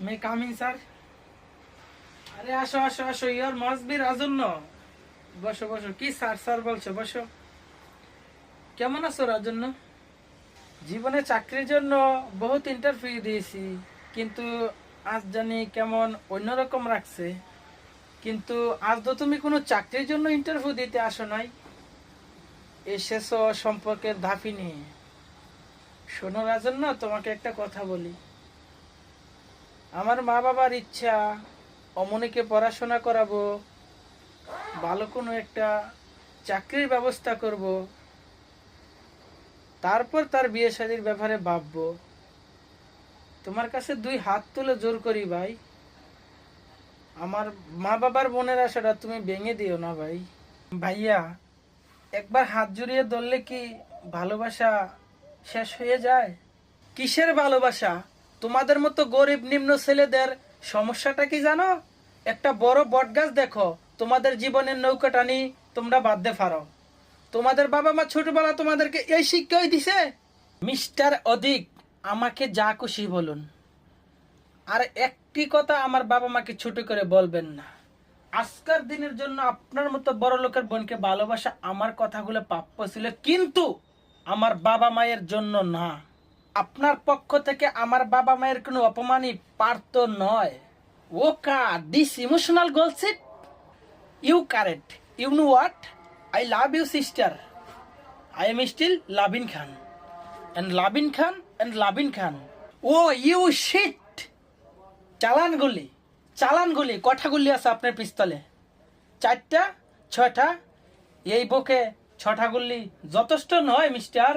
মে coming sir. আরে আসো আসো আসো, ইয়ার মাস্ট বি রাজন্য। বসো বসো। কি স্যার স্যার বলছো? বসো। কেমন আছো রাজন্য? জীবনে চাকরির জন্য বহুত ইন্টারভিউ দিয়েছি, কিন্তু আজ জানি কেমন অন্যরকম রাখছে। কিন্তু আজ তো তুমি কোনো চাকরির জন্য ইন্টারভিউ দিতে আসো নাই, এসেছো সম্পর্কের ধাপি নিয়ে। শোনো রাজন্য, তোমাকে একটা কথা বলি। আমার মা বাবার ইচ্ছা অমনিকে পড়াশোনা করাবো, ভালো কোনো একটা চাকরির ব্যবস্থা করব, তারপর তার বিয়ে শাদীর ব্যাপারে ভাববো। তোমার কাছে দুই হাত তুলে জোর করি ভাই, আমার মা বাবার মনের আশাটা তুমি ভেঙে দিও না ভাই। ভাইয়া, একবার হাত জড়িয়ে ধরলে কি ভালোবাসা শেষ হয়ে যায়? কিসের ভালোবাসা? তোমাদের মতো গরিব নিম্ন ছেলেদের সমস্যাটা কি জানো? একটা বড় বটগাছ দেখো, তোমাদের জীবনের নৌকাটানি তোমরা বাঁধতে পারো। তোমাদের বাবা মা ছোটবেলা তোমাদেরকে এই শিক্ষাই দিছে। মিস্টার অধিক, আমাকে যা খুশি বলুন, আর একটি কথা আমার বাবা মাকে ছোট করে বলবেন না। আজকের দিনের জন্য আপনার মতো বড় লোকের বোনকে ভালোবাসা আমার কথাগুলো প্রাপ্য ছিল, কিন্তু আমার বাবা মায়ের জন্য না। আপনার পক্ষ থেকে আমার বাবা মায়ের কোনো অপমানই পারত নয়। ওকা দিস ইমোশনাল গোলসিট, you correct, you know what, I love you sister, I am still Labin Khan and Labin Khan and Labin Khan. Oh you shit. চালান গুলি কটা গুলি আছে আপনার পিস্তলে? 4টা 6টা? এই বুকে 6টা গুলি যথেষ্ট নয় মিস্টার।